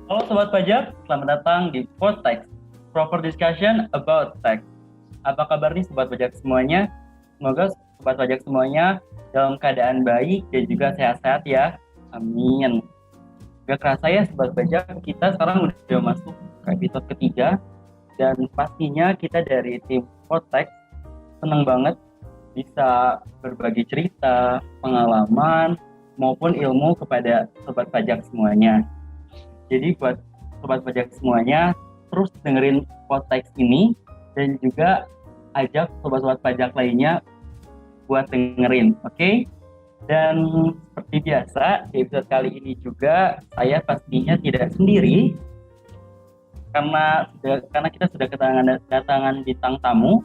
Halo Sobat Pajak, selamat datang di Podtext, proper discussion about tax. Apa kabar nih Sobat Pajak semuanya? Semoga Sobat Pajak semuanya dalam keadaan baik dan juga sehat-sehat ya. Amin. Gak kerasa ya Sobat Pajak, kita sekarang udah masuk ke episode ketiga. Dan pastinya kita dari tim Podtext senang banget bisa berbagi cerita, pengalaman, maupun ilmu kepada Sobat Pajak semuanya. Jadi buat sobat pajak semuanya, terus dengerin podcast ini dan juga ajak sobat-sobat pajak lainnya buat dengerin, oke? Dan seperti biasa, di episode kali ini juga saya pastinya tidak sendiri karena kita sudah kedatangan bintang tamu.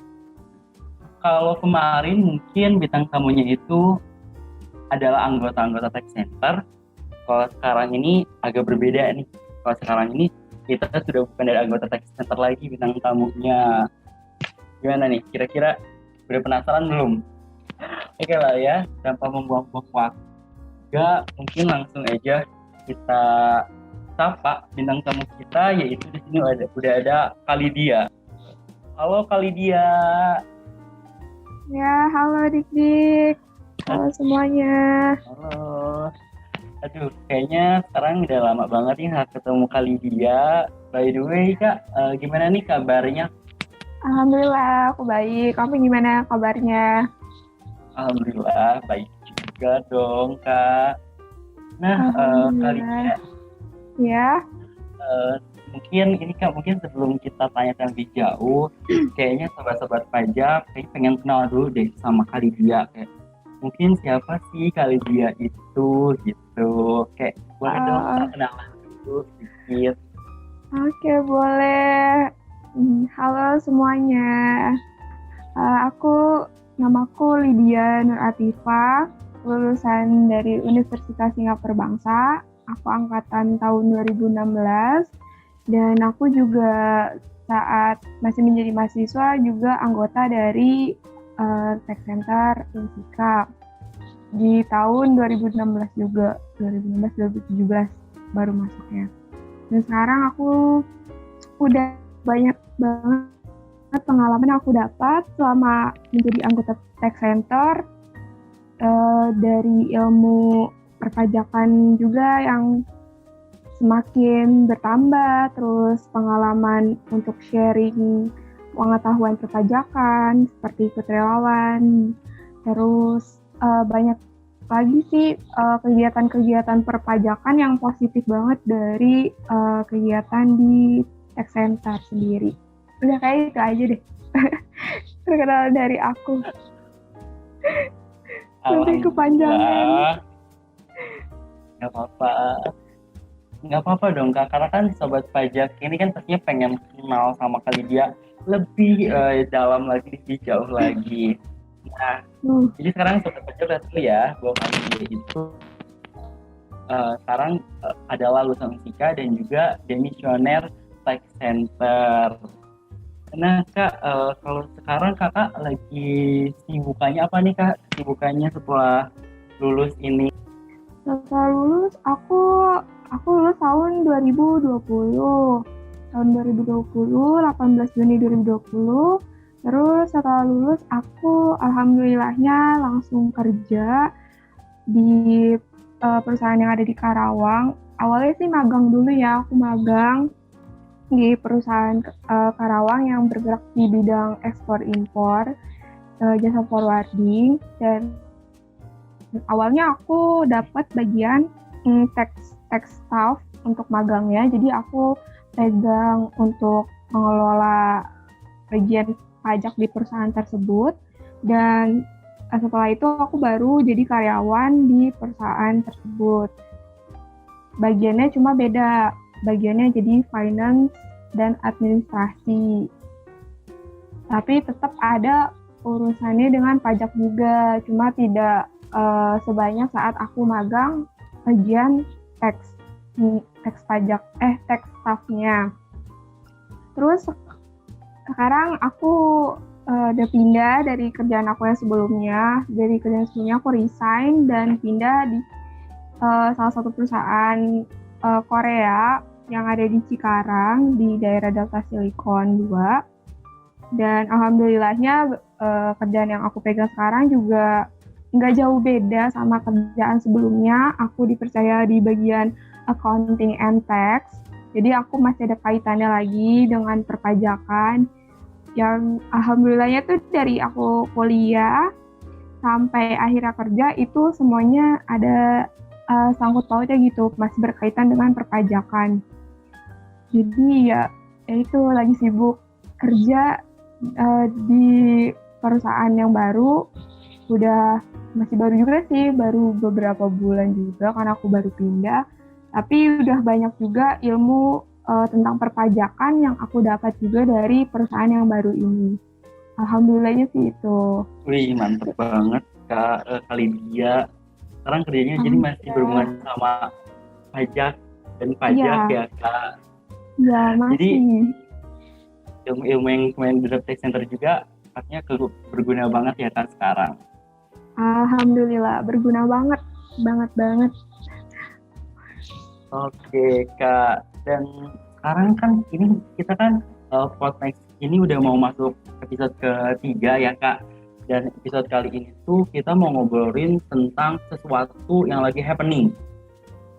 Kalau kemarin mungkin bintang tamunya itu adalah anggota-anggota Tech Center. Kalau sekarang ini agak berbeda nih. Kalau sekarang ini kita sudah bukan dari anggota Tech Center lagi bintang tamunya. Gimana nih? Kira-kira udah penasaran belum? Oke lah ya, tanpa membuang-buang waktu, mungkin langsung aja kita sapa bintang tamu kita, yaitu di sini udah ada Kalidia. Halo Kalidia. Ya, halo Dik-Dik. Halo semuanya. Halo. Aduh, kayaknya sekarang udah lama banget nih nggak ketemu Kalidia. By the way, Kak, gimana nih kabarnya? Alhamdulillah, aku baik. Kamu gimana kabarnya? Alhamdulillah, baik juga dong, Kak. Nah, Kalidia, ya. mungkin ini Kak, mungkin sebelum kita tanyakan lebih jauh, kayaknya sobat-sobat pajak pengen kenal dulu deh sama Kalidia. Kayak, mungkin siapa sih Kalidia itu gitu. Kayak boleh dong kenalan dulu sedikit. Oke, boleh. Halo semuanya. Namaku Lydia Nur Atifa, lulusan dari Universitas Singapura Bangsa. Aku angkatan tahun 2016 dan aku juga saat masih menjadi mahasiswa juga anggota dari Tech Center Unsika di tahun 2016 juga, 2016-2017 baru masuknya. Dan sekarang aku udah banyak banget pengalaman yang aku dapat selama menjadi anggota Tech Center, dari ilmu perpajakan juga yang semakin bertambah, terus pengalaman untuk sharing pengetahuan perpajakan seperti ikut relawan, terus banyak lagi sih kegiatan-kegiatan perpajakan yang positif banget dari kegiatan di Tech Center sendiri. Udah kayak itu aja deh. Terkenal dari aku. Nanti kepanjangan. Nggak apa-apa dong Kak, karena kan sobat pajak ini kan pastinya pengen kenal sama Kalidia lebih dalam lagi, lebih jauh lagi. Nah, jadi sekarang sobat pajak lihat dulu ya bahwa Kalidia itu sekarang adalah lulusan Unsika dan juga demisioner Tech Center. Nah Kak, kalau sekarang Kakak lagi sibukannya apa nih Kak? Sibukannya setelah lulus ini? Setelah lulus, aku lulus tahun 2020. Tahun 2020, 18 Juni 2020. Terus setelah lulus, aku alhamdulillahnya langsung kerja di perusahaan yang ada di Karawang. Awalnya sih magang dulu ya, aku magang di perusahaan Karawang yang bergerak di bidang ekspor-impor, jasa forwarding, dan awalnya aku dapat bagian tax staff untuk magangnya, jadi aku pegang untuk mengelola bagian pajak di perusahaan tersebut, dan setelah itu aku baru jadi karyawan di perusahaan tersebut. Bagiannya cuma beda, bagiannya jadi finance dan administrasi, tapi tetap ada urusannya dengan pajak juga, cuma tidak sebanyak saat aku magang bagian tax staffnya. Terus sekarang aku udah pindah dari kerjaan aku yang sebelumnya. Dari kerjaan sebelumnya aku resign dan pindah di salah satu perusahaan Korea yang ada di Cikarang di daerah Delta Silicon 2. Dan alhamdulillahnya kerjaan yang aku pegang sekarang juga nggak jauh beda sama kerjaan sebelumnya. Aku dipercaya di bagian accounting and tax. Jadi aku masih ada kaitannya lagi dengan perpajakan. Yang alhamdulillahnya tuh dari aku kuliah sampai akhirnya kerja itu semuanya ada sangkut pautnya gitu, masih berkaitan dengan perpajakan. Jadi ya itu lagi sibuk kerja di perusahaan yang baru, udah masih baru juga sih, baru beberapa bulan juga karena aku baru pindah, tapi udah banyak juga ilmu tentang perpajakan yang aku dapat juga dari perusahaan yang baru ini. Alhamdulillahnya sih itu. Wih, mantep banget Kak Lydia. Sekarang kerjanya jadi masih berhubungan sama pajak dan pajak ya Kak. Iya, masih. Jadi ilmu-ilmu yang kemarin di Tech Center juga artinya berguna banget ya Kak sekarang. Alhamdulillah, berguna banget banget. Oke Kak, dan sekarang kan ini kita kan podcast ini udah mau masuk episode ketiga ya Kak. Dan episode kali ini tuh kita mau ngobrolin tentang sesuatu yang lagi happening.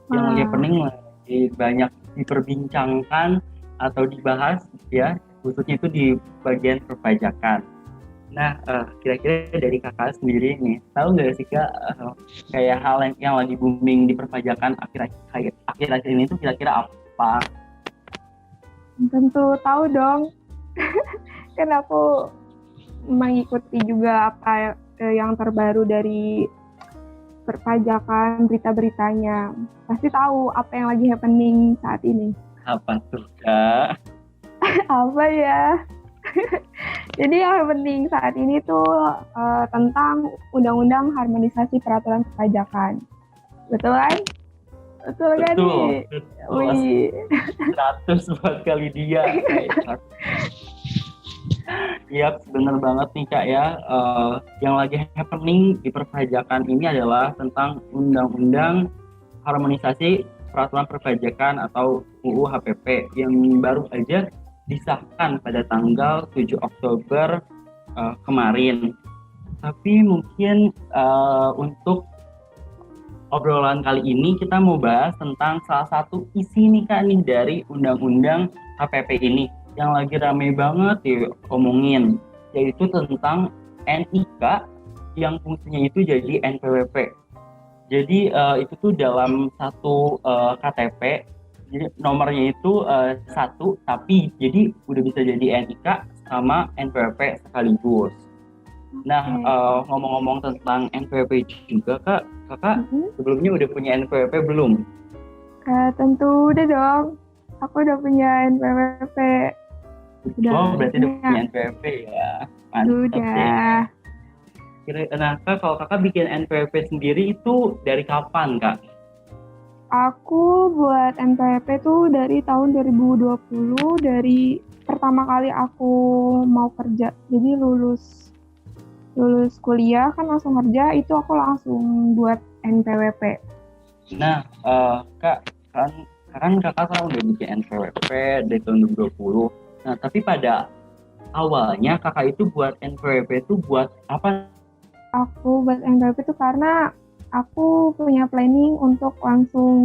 Yang lagi happening lagi banyak diperbincangkan atau dibahas ya, khususnya itu di bagian perpajakan. Nah, kira-kira dari kakak sendiri nih, tahu nggak sih Kak, kayak hal yang lagi booming di perpajakan akhir-akhir ini tuh kira-kira apa? Tentu tahu dong. Kan aku mengikuti juga apa yang terbaru dari perpajakan, berita-beritanya. Pasti tahu apa yang lagi happening saat ini. Apa tuh Kak? Apa ya? Jadi yang penting saat ini tuh tentang Undang-Undang Harmonisasi Peraturan Perpajakan. Betul kan? Betul kan nih? Wih. 100 buat kali dia. Iya, benar banget nih Kak ya. Yang lagi happening di perpajakan ini adalah tentang Undang-Undang Harmonisasi Peraturan Perpajakan atau UU HPP yang baru aja disahkan pada tanggal 7 Oktober kemarin. Tapi mungkin untuk obrolan kali ini kita mau bahas tentang salah satu isi nih Kak nih dari Undang-Undang HPP ini yang lagi ramai banget diomongin, yaitu tentang NIK yang fungsinya itu jadi NPWP. Jadi itu tuh dalam satu KTP, jadi nomornya itu satu, tapi jadi udah bisa jadi NIK sama NPWP sekaligus. Nah, ngomong-ngomong tentang NPWP juga kakak sebelumnya udah punya NPWP belum? Tentu udah dong, aku udah punya NPWP. Berarti udah punya NPWP ya. Mantap udah. Nah Kak, kalau kakak bikin NPWP sendiri itu dari kapan Kak? Aku buat NPWP tuh dari tahun 2020, dari pertama kali aku mau kerja. Jadi lulus kuliah kan langsung kerja, itu aku langsung buat NPWP. Nah, Kak, kan kakak sekarang udah bikin NPWP dari tahun 2020. Nah, tapi pada awalnya kakak itu buat NPWP itu buat apa? Aku buat NPWP itu karena aku punya planning untuk langsung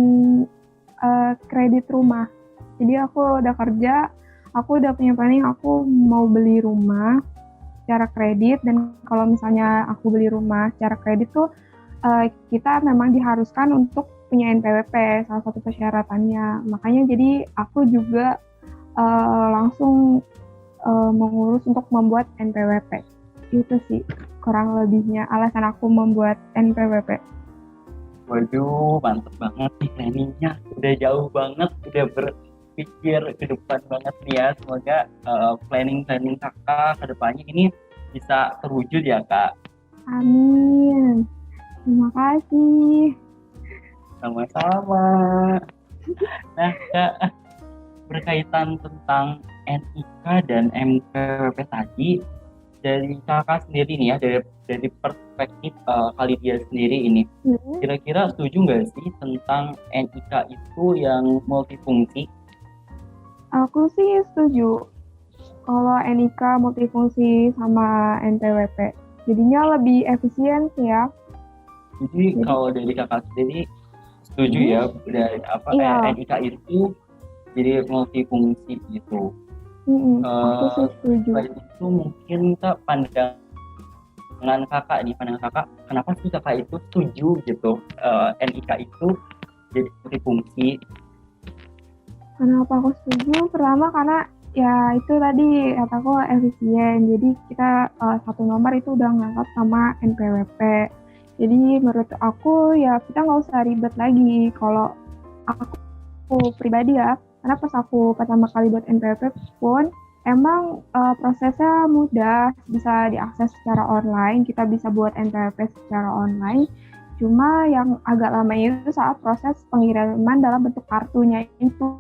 kredit rumah. Jadi aku udah kerja, aku udah punya planning aku mau beli rumah secara kredit, dan kalau misalnya aku beli rumah secara kredit tuh kita memang diharuskan untuk punya NPWP, salah satu persyaratannya. Makanya jadi aku juga langsung mengurus untuk membuat NPWP. Itu sih kurang lebihnya alasan aku membuat NPWP. Waduh, mantep banget nih planningnya. Udah jauh banget, udah berpikir ke depan banget nih ya. Semoga planning kakak ke depannya ini bisa terwujud ya Kak. Amin. Terima kasih. Sama-sama. Nah Kak, berkaitan tentang NIK dan MPWP tadi, dari kakak sendiri nih ya, dari perspektif kali dia sendiri ini, kira-kira setuju nggak sih tentang NIK itu yang multifungsi? Aku sih setuju kalau NIK multifungsi sama NPWP. Jadinya lebih efisien sih ya. Jadi Jadi, kalau dari kakak sendiri setuju hmm, ya dari apa iya, NIK itu jadi multifungsi gitu. aku sih setuju. Selain itu mungkin kak pandangan kakak kenapa sih kakak itu setuju gitu NIK itu jadi multifungsi. Kenapa aku setuju? Pertama karena ya itu tadi kataku efisien. Jadi kita satu nomor itu udah ngangkat sama NPWP. Jadi menurut aku ya kita nggak usah ribet lagi. Kalau aku pribadi ya, karena pas aku pertama kali buat NPWP pun emang prosesnya mudah, bisa diakses secara online. Kita bisa buat NPWP secara online. Cuma yang agak lama itu saat proses pengiriman dalam bentuk kartunya itu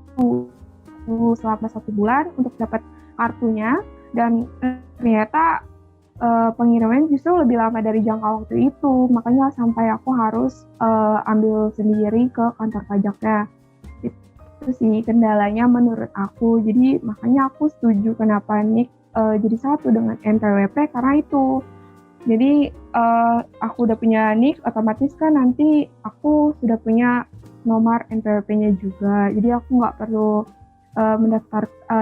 selama 1 bulan untuk dapat kartunya dan ternyata pengiriman justru lebih lama dari jangka waktu itu, makanya sampai aku harus ambil sendiri ke kantor pajaknya. Itu sih kendalanya menurut aku, jadi makanya aku setuju kenapa NIK jadi satu dengan NPWP karena itu. Jadi aku udah punya NIK, otomatis kan nanti aku sudah punya nomor NPWP-nya juga. Jadi aku nggak perlu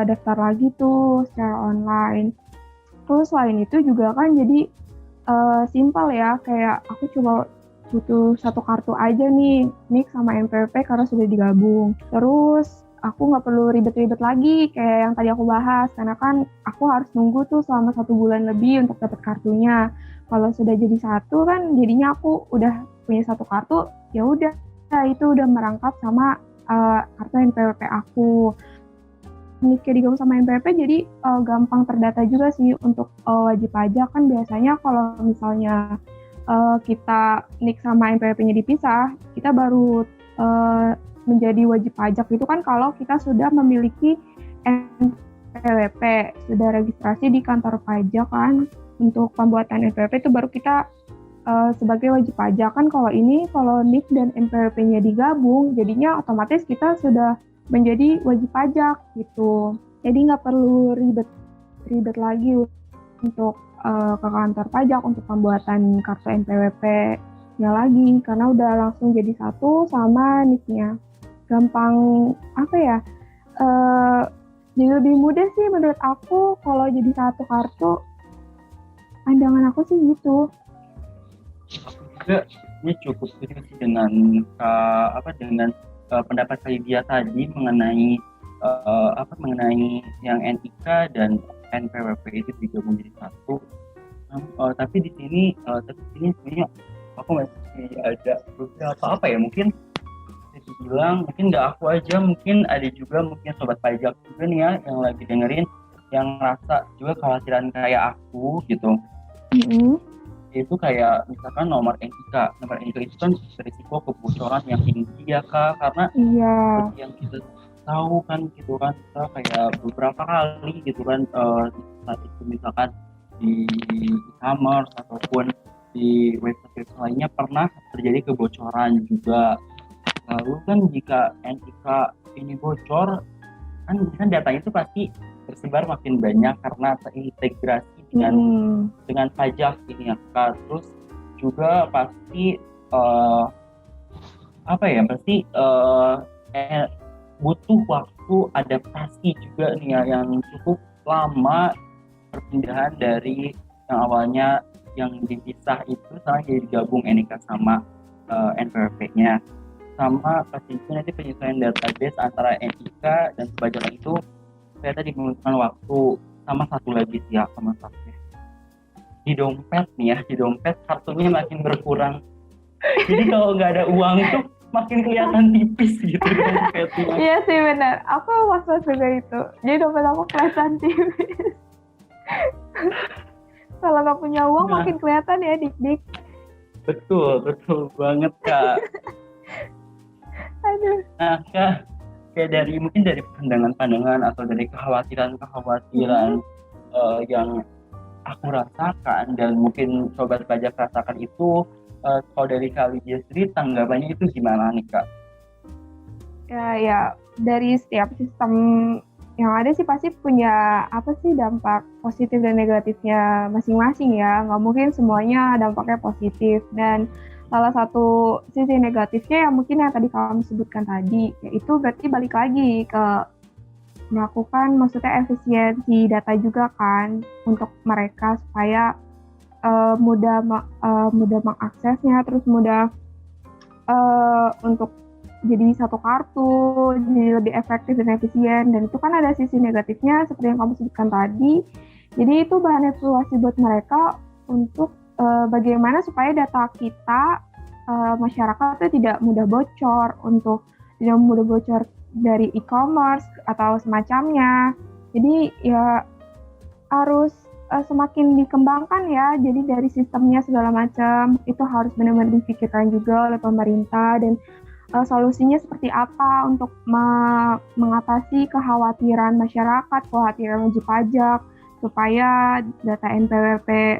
daftar lagi tuh secara online. Terus selain itu juga kan jadi simpel ya, kayak aku cuma butuh satu kartu aja nih, NIK sama NPWP karena sudah digabung. Terus aku nggak perlu ribet-ribet lagi kayak yang tadi aku bahas, karena kan aku harus nunggu tuh selama 1 bulan lebih untuk dapat kartunya. Kalau sudah jadi satu kan jadinya aku udah punya satu kartu, ya udah itu udah merangkap sama kartu NPWP aku. NIK digabung sama NPWP jadi gampang terdata juga sih untuk wajib pajak. Kan biasanya kalau misalnya kita NIK sama NPWP-nya dipisah, kita baru menjadi wajib pajak itu kan kalau kita sudah memiliki NPWP, sudah registrasi di kantor pajak kan untuk pembuatan NPWP itu baru kita sebagai wajib pajak. Kan kalau NIK dan NPWP-nya digabung, jadinya otomatis kita sudah menjadi wajib pajak gitu. Jadi nggak perlu ribet lagi untuk ke kantor pajak untuk pembuatan kartu NPWP-nya lagi, karena udah langsung jadi satu sama NIK-nya. Gampang apa ya? Jadi lebih mudah sih menurut aku kalau jadi satu kartu. Pandangan aku sih gitu. Aku juga ini cukup setuju sih dengan dengan pendapat Lydia tadi mengenai mengenai yang NIK dan NPWP itu digabung jadi satu. Tapi di sini sebenarnya aku masih ada beberapa mungkin bisa dibilang mungkin nggak aku aja, mungkin ada juga mungkin sobat pajak juga nih ya yang lagi dengerin yang ngerasa juga kekhawatiran kayak aku gitu. Itu kayak misalkan nomor NIK itu kan berisiko kebocoran yang tinggi ya kak, karena seperti yang kita tahu kan gitu kan, kita kayak beberapa kali gitu kan saat itu misalkan di e-commerce ataupun di website lainnya pernah terjadi kebocoran juga. Lalu kan jika NIK ini bocor kan datanya itu pasti tersebar makin banyak karena terintegrasi dengan pajak ini ya kak. Terus juga pasti butuh waktu adaptasi juga nih ya yang cukup lama, perpindahan dari yang awalnya yang dipisah itu sekarang jadi digabung NIK sama NPWP-nya. Sama pasti nanti penyesuaian database antara NIK dan pajak itu saya tadi membutuhkan waktu. Sama satu lagi sih ya, di dompet kartunya makin berkurang. Jadi kalau nggak ada uang itu makin kelihatan tipis gitu dompetnya. Iya sih benar, aku was-was juga itu. Jadi dompet aku kelihatan tipis. Kalau nggak punya uang makin kelihatan ya dik-dik. Betul banget kak. Aduh. Nah kak, kayak dari pandangan atau dari kekhawatiran yang aku rasakan dan mungkin sobat pajak rasakan itu, kalau dari Kak Lydia sendiri tanggapannya itu gimana nih kak? Ya dari setiap sistem yang ada sih pasti punya apa sih dampak positif dan negatifnya masing-masing ya. Nggak mungkin semuanya dampaknya positif. Dan salah satu sisi negatifnya yang mungkin yang tadi kamu sebutkan tadi, yaitu berarti balik lagi ke melakukan maksudnya efisiensi data juga kan untuk mereka supaya mudah mengaksesnya, terus mudah untuk jadi satu kartu, jadi lebih efektif dan efisien. Dan itu kan ada sisi negatifnya seperti yang kamu sebutkan tadi. Jadi itu bahan evaluasi buat mereka untuk bagaimana supaya data kita masyarakat itu tidak mudah bocor, untuk tidak mudah bocor dari e-commerce atau semacamnya. Jadi ya harus semakin dikembangkan ya. Jadi dari sistemnya segala macam itu harus benar-benar dipikirkan juga oleh pemerintah, dan solusinya seperti apa untuk mengatasi kekhawatiran masyarakat, kekhawatiran wajib pajak, supaya data NPWP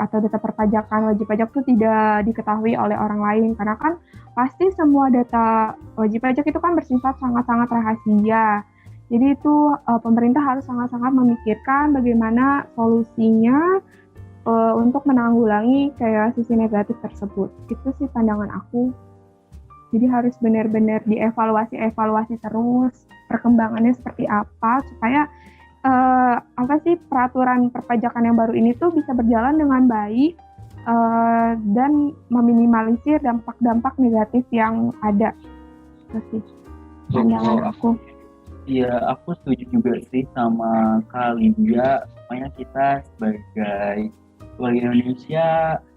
atau data perpajakan wajib pajak itu tidak diketahui oleh orang lain. Karena kan pasti semua data wajib pajak itu kan bersifat sangat-sangat rahasia. Jadi itu pemerintah harus sangat-sangat memikirkan bagaimana solusinya untuk menanggulangi kayak sisi negatif tersebut. Itu sih pandangan aku. Jadi harus benar-benar dievaluasi terus perkembangannya seperti apa supaya apa sih peraturan perpajakan yang baru ini tuh bisa berjalan dengan baik dan meminimalisir dampak-dampak negatif yang ada. Itu sih pandangan aku. Iya, aku setuju juga sih sama Kak Lydia. Makanya kita sebagai warga Indonesia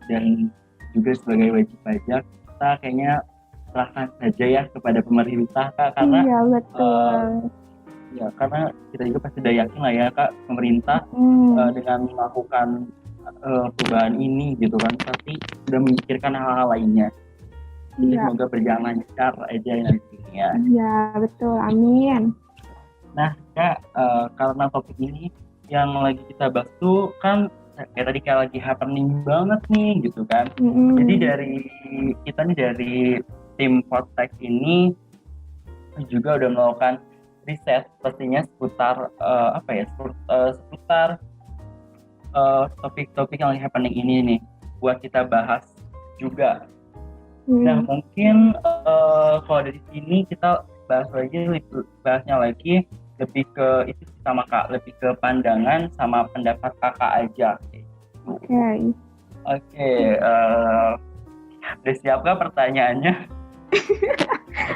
dan juga sebagai wajib pajak, kita kayaknya serahkan saja ya kepada pemerintah, Kak, karena iya betul. Ya karena kita juga pasti udah yakin lah ya Kak, pemerintah dengan melakukan perubahan ini gitu kan pasti sudah memikirkan hal-hal lainnya. Jadi semoga berjalan lancar aja nantinya. Iya betul, amin. Nah Kak, karena topik ini yang lagi kita bahas tuh kan kayak tadi kayak lagi happening banget nih gitu kan. Jadi dari kita nih dari tim Portex ini juga udah melakukan riset pastinya seputar seputar topik-topik yang lagi happening ini nih buat kita bahas juga. Nah mungkin kalau dari sini kita bahasnya lagi lebih ke itu sama Kak, lebih ke pandangan sama pendapat Kakak aja. Oke, udah siap Kak pertanyaannya?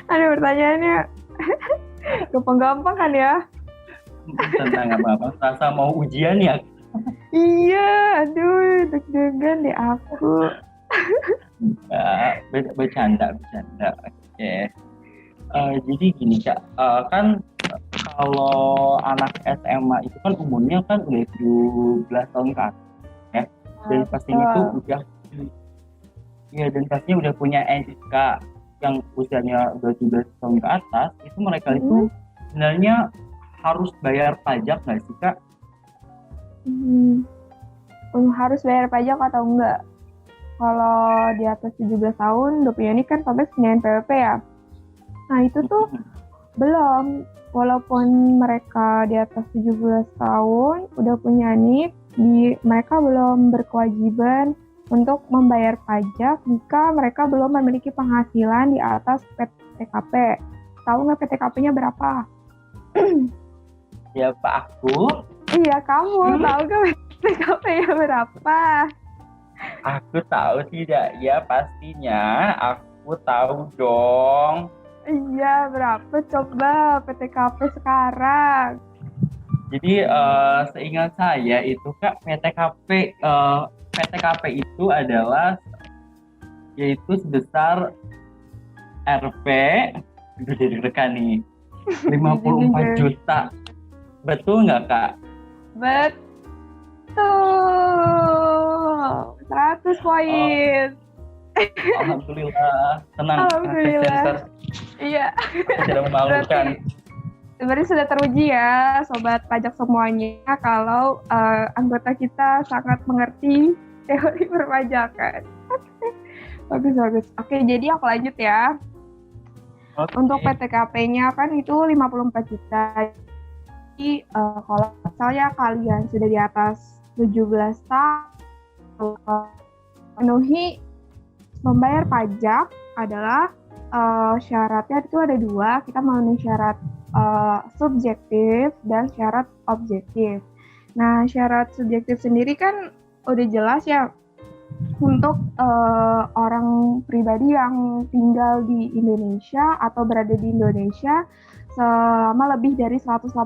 Ada pertanyaannya gampang-gampang kan ya? Tentang apa-apa, rasa mau ujian ya? Iya, aduh deg-degan deh aku. Bercanda. Oke. Jadi gini Kak, kan kalau anak SMA itu kan umurnya kan udah 17 tahun ke atas ya. Dan pastinya itu udah punya NIK yang usianya udah 17 tahun ke atas, itu mereka itu sebenarnya harus bayar pajak nggak sih Kak? Harus bayar pajak atau enggak? Kalau di atas 17 tahun udah punya NIK kan otomatis punya NPWP ya. Nah itu tuh belum, walaupun mereka di atas 17 tahun udah punya NIK, mereka belum berkewajiban untuk membayar pajak jika mereka belum memiliki penghasilan di atas PTKP. Tahu nggak PTKP-nya berapa? Ya Pak aku. Iya kamu tahu nggak PTKP-nya berapa? Aku tahu tidak, ya pastinya aku tahu dong. Iya berapa coba PTKP sekarang? Jadi seingat saya itu Kak PTKP itu adalah yaitu sebesar Rp udah deg-degan nih 54 juta. Betul nggak Kak? Betul. 100 poin. Alhamdulillah. Tenang. Alhamdulillah. Iya. Tidak memalukan. Sebenarnya sudah teruji ya sobat pajak semuanya kalau anggota kita sangat mengerti teori perpajakan. Bagus. Oke, jadi aku lanjut ya. Untuk PTKP-nya kan itu 54 juta. kalau misalnya kalian sudah di atas 17 tahun, memenuhi membayar pajak adalah syaratnya itu ada dua. Kita memenuhi syarat subjektif dan syarat objektif. Nah, syarat subjektif sendiri kan udah jelas ya, untuk orang pribadi yang tinggal di Indonesia atau berada di Indonesia selama lebih dari 183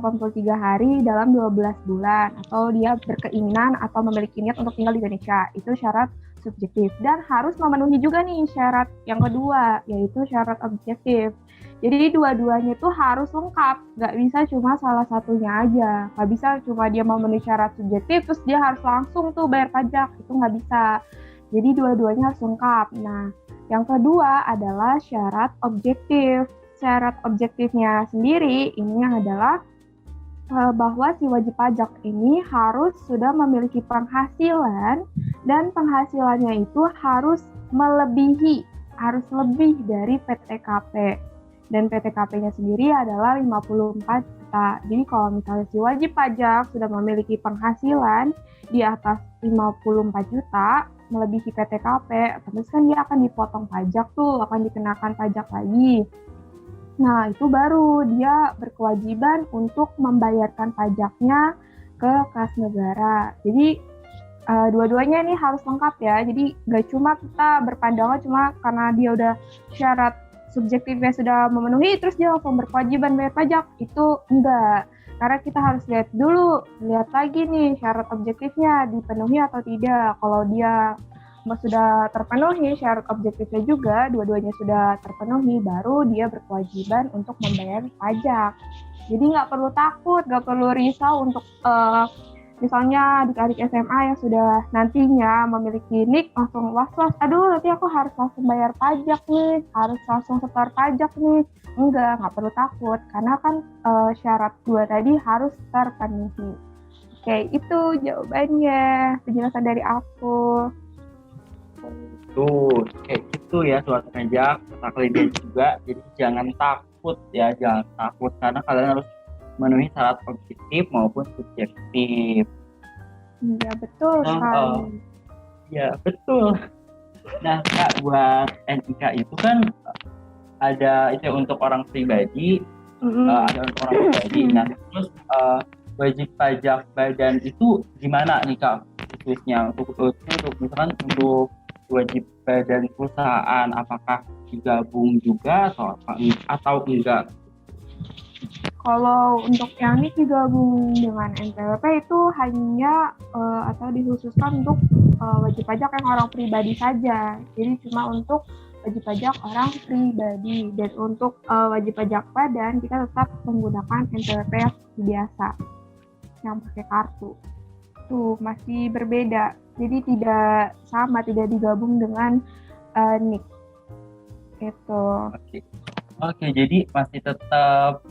hari dalam 12 bulan, atau dia berkeinginan atau memiliki niat untuk tinggal di Indonesia. Itu syarat subjektif. Dan harus memenuhi juga nih syarat yang kedua, yaitu syarat objektif. Jadi dua-duanya itu harus lengkap, nggak bisa cuma salah satunya aja. Nggak bisa cuma dia memenuhi syarat subjektif, terus dia harus langsung tuh bayar pajak, itu nggak bisa. Jadi dua-duanya harus lengkap. Nah, yang kedua adalah syarat objektif. Syarat objektifnya sendiri ini adalah bahwa si wajib pajak ini harus sudah memiliki penghasilan, dan penghasilannya itu harus lebih dari PTKP. Dan PTKP-nya sendiri adalah 54 juta. Jadi kalau misalnya si wajib pajak sudah memiliki penghasilan di atas 54 juta, melebihi PTKP, terus kan dia akan dipotong pajak tuh, akan dikenakan pajak lagi. Nah, itu baru dia berkewajiban untuk membayarkan pajaknya ke kas negara. Jadi dua-duanya ini harus lengkap ya. Jadi nggak cuma kita berpandangan cuma karena dia udah syarat subjektifnya sudah memenuhi, terus dia langsung berkewajiban bayar pajak. Itu enggak. Karena kita harus lihat lagi nih syarat objektifnya dipenuhi atau tidak. Kalau dia sudah terpenuhi syarat objektifnya juga, dua-duanya sudah terpenuhi, baru dia berkewajiban untuk membayar pajak. Jadi nggak perlu takut, nggak perlu risau untuk misalnya adik-adik SMA yang sudah nantinya memiliki NIK langsung was-was, aduh nanti aku harus langsung bayar pajak nih, harus langsung setor pajak nih. Nggak perlu takut, karena kan syarat dua tadi harus terpenuhi. Oke, itu jawabannya, penjelasan dari aku. Tuh, kayak gitu ya sobat pajak, kata kalian juga. Jadi jangan takut ya, jangan takut karena kalian harus memenuhi syarat objektif maupun subjektif. Iya, betul sekali. Iya, betul. Nah, Kak, buat NIK itu kan ada itu untuk orang pribadi, ada untuk orang pribadi. Nah, terus wajib pajak badan itu gimana nih Kak khususnya untuk misalkan untuk wajib badan perusahaan, apakah digabung juga atau enggak? Kalau untuk yang ini digabung dengan NPWP itu hanya atau dikhususkan untuk wajib pajak yang orang pribadi saja. Jadi cuma untuk wajib pajak orang pribadi, dan untuk wajib pajak badan kita tetap menggunakan NPWP yang biasa yang pakai kartu. Tuh masih berbeda. Jadi tidak sama, tidak digabung dengan NIK. Gitu. Oke, jadi masih tetap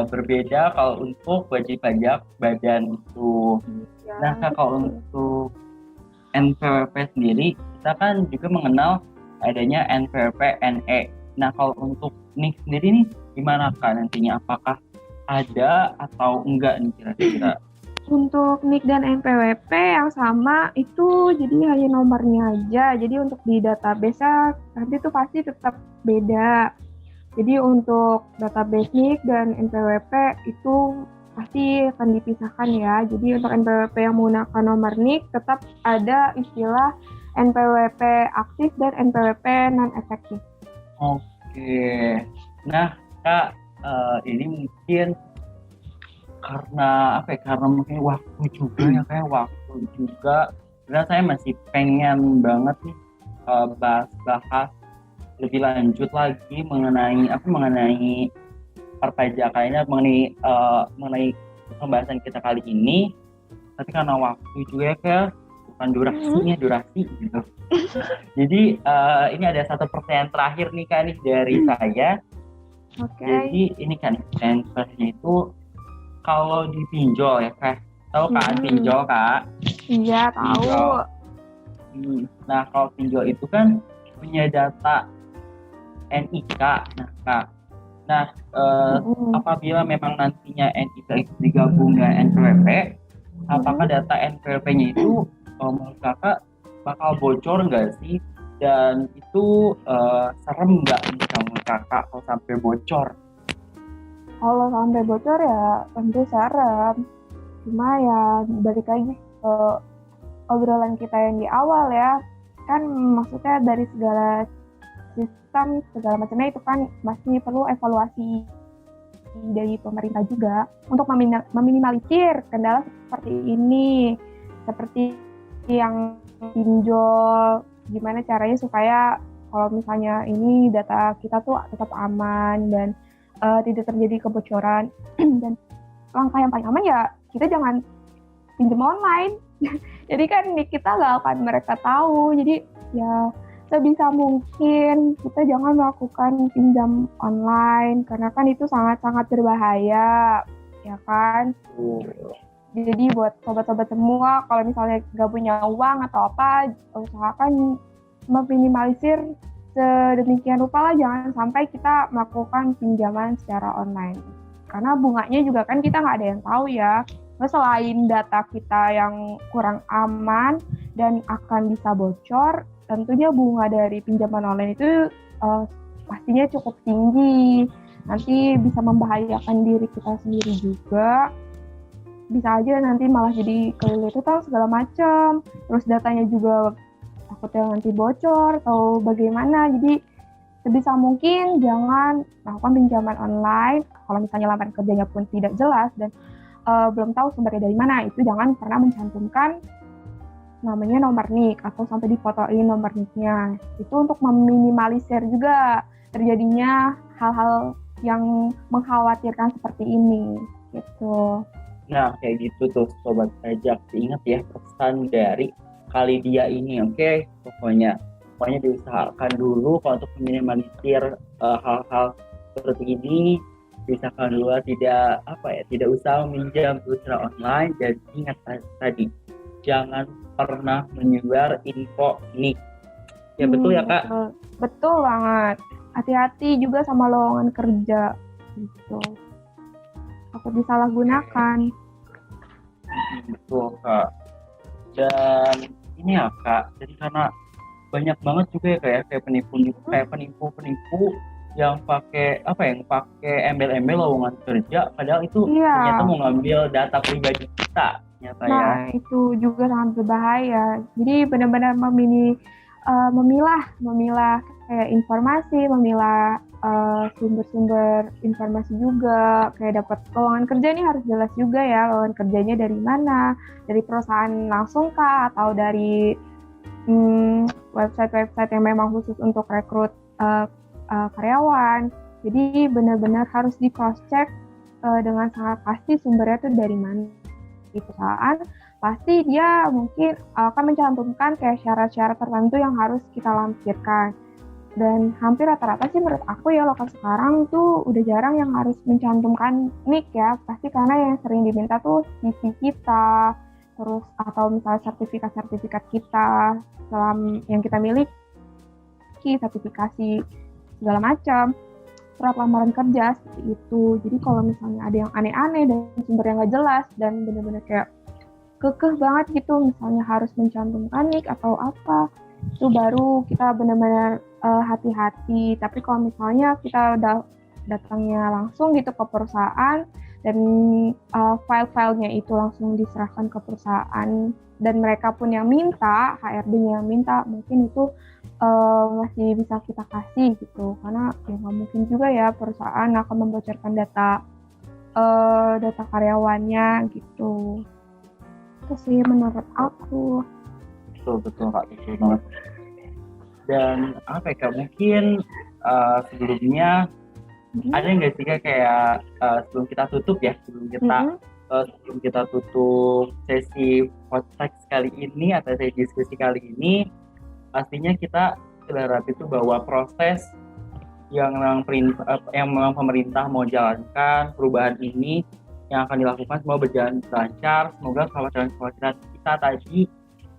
berbeda kalau untuk wajib pajak badan itu. Ya, nah, kalau untuk NPWP sendiri, kita kan juga mengenal adanya NPWP NE. Nah, kalau untuk NIK sendiri nih, gimana Kak nantinya? Apakah ada atau enggak nih kira-kira? Untuk NIK dan NPWP yang sama itu jadi hanya nomornya aja. Jadi untuk di database-nya nanti itu pasti tetap beda. Jadi untuk database NIK dan NPWP itu pasti akan dipisahkan ya. Jadi untuk NPWP yang menggunakan nomor NIK tetap ada istilah NPWP aktif dan NPWP non-efektif. Oke. Nah, Kak, ini mungkin karena mungkin waktu juga ya, kayak waktu juga. Karena saya masih pengen banget nih bahas lebih lanjut lagi mengenai perpajakannya, mengenai pembahasan kita kali ini. Tapi karena waktu juga ya, bukan durasi gitu. Jadi ini ada satu pertanyaan terakhir nih Kak nih dari saya. Oke. Jadi ini kan pertanyaannya itu kalau di pinjol ya Kak, tahu kan pinjol Kak? Iya, tahu. Nah, kalau pinjol itu kan punya data NIK. Nah Kak, Nah, Mm-mm. apabila memang nantinya NIPX digabung dengan NPWP, apakah Mm-mm. data NPWP-nya itu menurut kakak bakal bocor nggak sih? Dan itu serem nggak nih menurut kakak kalau sampai bocor? Kalau sampai bocor ya tentu serem. Cuma ya balik lagi ke obrolan kita yang di awal ya. Kan maksudnya dari segala sistem, segala macamnya itu kan masih perlu evaluasi dari pemerintah juga untuk meminimalisir kendala seperti ini. Seperti yang pinjol, gimana caranya supaya kalau misalnya ini data kita tuh tetap aman dan tidak terjadi kebocoran. Dan langkah yang paling aman ya kita jangan pinjam online. Jadi kan kita nggak akan mereka tahu. Jadi ya sebisa mungkin kita jangan melakukan pinjam online karena kan itu sangat-sangat berbahaya, ya kan? Jadi buat sobat-sobat semua, kalau misalnya nggak punya uang atau apa, usahakan meminimalisir sedemikian rupa lah, jangan sampai kita melakukan pinjaman secara online. Karena bunganya juga kan kita nggak ada yang tahu ya. Nah, selain data kita yang kurang aman dan akan bisa bocor, tentunya bunga dari pinjaman online itu pastinya cukup tinggi. Nanti bisa membahayakan diri kita sendiri juga. Bisa aja nanti malah jadi kelilit utang segala macam. Terus datanya juga takutnya nanti bocor atau bagaimana. Jadi sebisa mungkin jangan melakukan pinjaman online. Kalau misalnya lamaran kerjanya pun tidak jelas dan belum tahu sumbernya dari mana, itu jangan pernah mencantumkan namanya nomor NIK atau sampai difotoin nomor NIK-nya. Itu untuk meminimalisir juga terjadinya hal-hal yang mengkhawatirkan seperti ini gitu. Nah, kayak gitu tuh sobat pajak. Ingat ya pesan dari Kalidia ini, oke? Pokoknya diusahakan dulu kalau untuk meminimalisir hal-hal seperti ini, diusahakan dulu tidak usah meminjam secara online. Dan ingat tadi, jangan pernah menyebar info NIK. Ya betul ya Kak? Betul banget. Hati-hati juga sama lowongan kerja gitu. Takut disalahgunakan. Betul Kak. Dan ini ya Kak, jadi karena banyak banget juga ya kayak penipu yang pakai embel-embel lowongan kerja, padahal itu ternyata mau ngambil data pribadi kita ternyata ya. Nah, itu juga sangat berbahaya. Jadi benar-benar memilah kayak informasi, memilah sumber-sumber informasi juga. Kayak dapat lowongan kerja ini harus jelas juga ya, lowongan kerjanya dari mana, dari perusahaan langsung kah atau dari website-website yang memang khusus untuk rekrut karyawan. Jadi benar-benar harus di cross check dengan sangat pasti sumbernya itu dari mana. Di perusahaan pasti dia mungkin akan mencantumkan kayak syarat-syarat tertentu yang harus kita lampirkan. Dan hampir rata-rata sih menurut aku ya lokal sekarang tuh udah jarang yang harus mencantumkan NIK ya. Pasti karena yang sering diminta tuh CV kita, terus atau misalnya sertifikat-sertifikat kita yang kita miliki, sertifikasi segala macam, surat lamaran kerja seperti itu. Jadi kalau misalnya ada yang aneh-aneh dan sumbernya nggak jelas dan benar-benar kayak kekeh banget gitu, misalnya harus mencantumkan NIK atau apa, itu baru kita benar-benar hati-hati. Tapi kalau misalnya kita udah datangnya langsung gitu ke perusahaan dan file-filenya itu langsung diserahkan ke perusahaan dan mereka pun yang minta, HRD-nya yang minta, mungkin itu masih bisa kita kasih gitu, karena ya nggak mungkin juga ya perusahaan akan membocorkan data karyawannya gitu. Itu sih menurut aku. Betul Kak, betul banget. Dan apa ya Kak, mungkin sebelumnya ada nggak sih kayak sebelum kita tutup sesi podcast kali ini atau sesi diskusi kali ini, pastinya kita berharap itu bahwa proses yang memang pemerintah mau jalankan perubahan ini yang akan dilakukan semua berjalan lancar. Semoga kekhawatiran kita tadi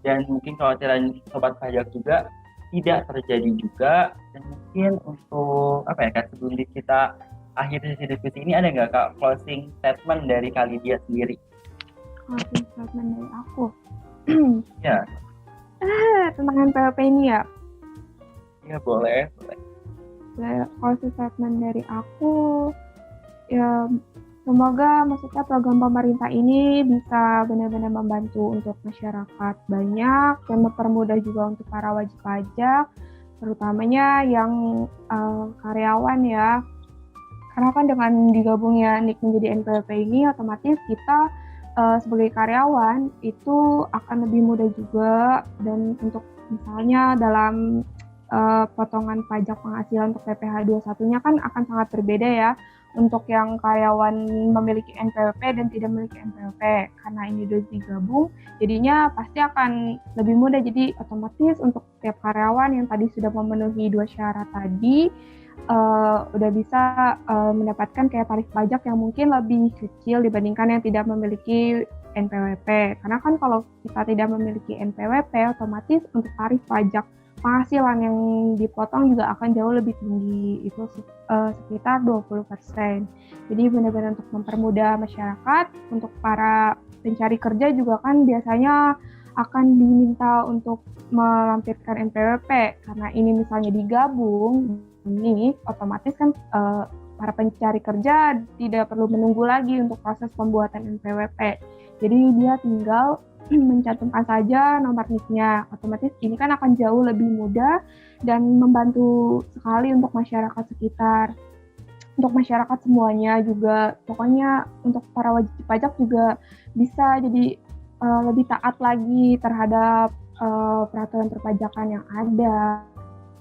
dan mungkin kekhawatiran sobat pajak juga tidak terjadi juga. Dan mungkin untuk sebelum kita akhir sesi diskusi ini ada nggak Kak closing statement dari Kak Lydia sendiri? Closing statement dari aku. Ya, Tentang NPWP ini ya. ya boleh. Closing statement dari aku, ya semoga maksudnya program pemerintah ini bisa benar-benar membantu untuk masyarakat banyak dan mempermudah juga untuk para wajib pajak, terutamanya yang karyawan ya. Karena kan dengan digabungnya NIK menjadi NPWP ini, otomatis kita sebagai karyawan itu akan lebih mudah juga, dan untuk misalnya dalam potongan pajak penghasilan untuk PPh 21-nya kan akan sangat berbeda ya untuk yang karyawan memiliki NPWP dan tidak memiliki NPWP. Karena ini udah digabung, jadinya pasti akan lebih mudah. Jadi otomatis untuk setiap karyawan yang tadi sudah memenuhi 2 syarat tadi udah bisa mendapatkan kayak tarif pajak yang mungkin lebih kecil dibandingkan yang tidak memiliki NPWP. Karena kan kalau kita tidak memiliki NPWP, otomatis untuk tarif pajak penghasilan yang dipotong juga akan jauh lebih tinggi, itu sekitar 20%. Jadi benar-benar untuk mempermudah masyarakat. Untuk para pencari kerja juga kan biasanya akan diminta untuk melampirkan NPWP. Karena ini misalnya digabung, ini otomatis kan para pencari kerja tidak perlu menunggu lagi untuk proses pembuatan NPWP. Jadi dia tinggal mencantumkan saja nomor NIK-nya. Otomatis ini kan akan jauh lebih mudah dan membantu sekali untuk masyarakat sekitar. Untuk masyarakat semuanya juga, pokoknya untuk para wajib pajak juga bisa jadi lebih taat lagi terhadap peraturan perpajakan yang ada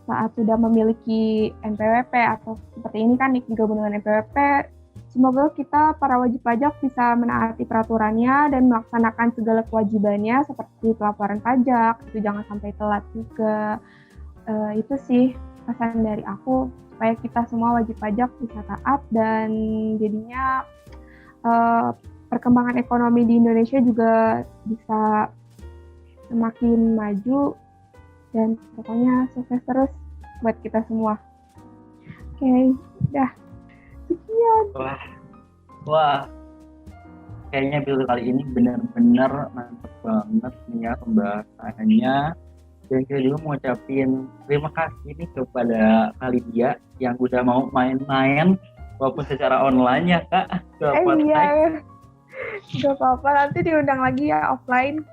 saat sudah memiliki NPWP, atau seperti ini kan NIK digabung dengan NPWP. Semoga kita para wajib pajak bisa menaati peraturannya dan melaksanakan segala kewajibannya seperti pelaporan pajak, itu jangan sampai telat juga. Itu sih pesan dari aku, supaya kita semua wajib pajak bisa taat dan jadinya perkembangan ekonomi di Indonesia juga bisa semakin maju, dan pokoknya sukses terus buat kita semua. Oke, udah. Sekian. Wah, kayaknya episode kali ini benar-benar mantap banget nih ya pembahasannya. Dan saya juga mau ucapin terima kasih nih kepada Kak Lydia yang udah mau main-main walaupun secara online ya Kak ke podcast. Iya, gak apa-apa, nanti diundang lagi ya offline.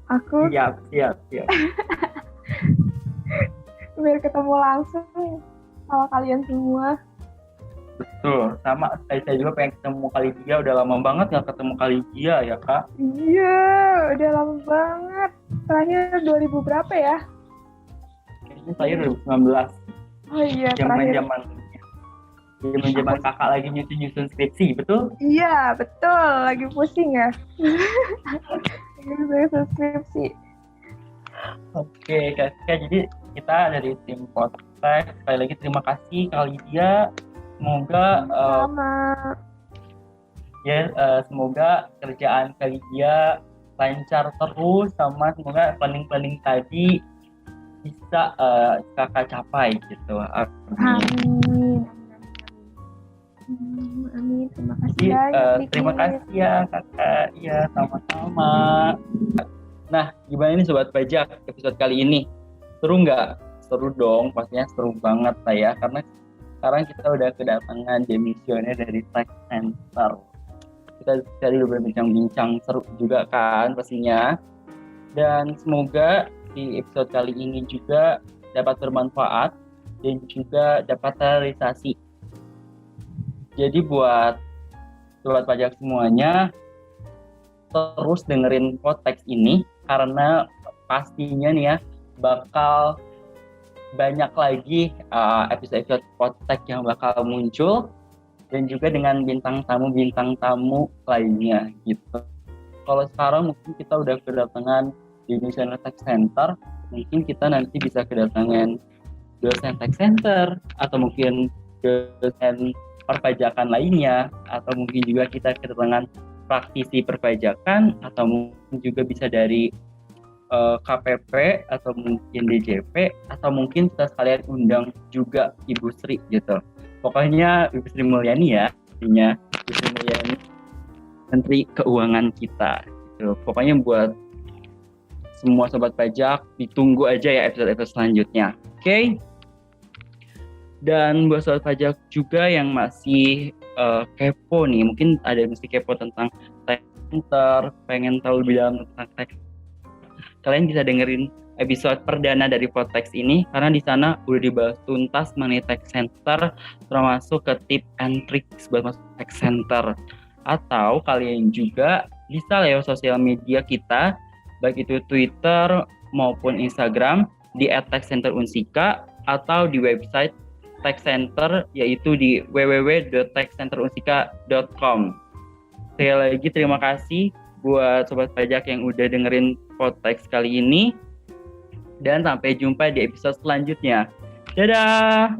Aku Siap. biar ketemu langsung sama kalian semua. Betul, sama saya juga pengen ketemu Kak Lydia, udah lama banget gak ketemu Kak Lydia ya Kak. Iya, udah lama banget. Terakhir 2000 berapa ya? Kayaknya saya 2019. Oh iya, terakhir. Zaman kakak lagi nyusun skripsi, betul? Iya, betul. Lagi pusing ya. Lagi skripsi. Oke, Kak. Jadi kita dari tim podcast sekali lagi terima kasih Kak Lydia. Semoga semoga kerjaan Kak Lydia lancar terus, sama semoga planning tadi bisa kakak capai gitu. Amin. Amin. Terima kasih banyak. Terima kasih ya kakak. Ya, sama-sama. Nah, gimana nih Sobat Pajak episode kali ini? Seru nggak? Seru dong, pastinya seru banget lah ya. Karena sekarang kita udah kedatangan demisioner dari Tax Center. Kita tadi udah berbincang-bincang seru juga kan pastinya. Dan semoga di episode kali ini juga dapat bermanfaat dan juga dapat terrealisasi. Jadi buat Sobat Pajak semuanya, terus dengerin podcast ini karena pastinya nih ya bakal banyak lagi episode podcast yang bakal muncul, dan juga dengan bintang tamu lainnya gitu. Kalau sekarang mungkin kita udah kedatangan di Demisioner Tax Center, mungkin kita nanti bisa kedatangan dosen Tax Center, atau mungkin dosen perpajakan lainnya, atau mungkin juga kita kedatangan praktisi perpajakan, atau mungkin juga bisa dari KPP, atau mungkin DJP, atau mungkin kita sekalian undang juga Ibu Sri gitu. Pokoknya Ibu Sri Mulyani ya, artinya Ibu Sri Mulyani Menteri Keuangan kita. Gitu. Pokoknya buat semua sobat pajak, ditunggu aja ya episode-episode selanjutnya. Oke? Dan buat sobat pajak juga yang masih kepo nih, mungkin ada yang masih kepo tentang tax center, pengen tahu lebih dalam tentang tax, kalian bisa dengerin episode perdana dari Podtax ini, karena di sana udah dibahas tuntas mengenai tax center, termasuk ke tip and tricks buat masuk tax center. Atau kalian juga bisa lewat sosial media kita, baik itu Twitter maupun Instagram di @taxcenterunsika atau di website Tax Center, yaitu di www.taxcenterunsika.com. Sekali lagi terima kasih buat sobat pajak yang udah dengerin Podtax kali ini, dan sampai jumpa di episode selanjutnya. Dadah!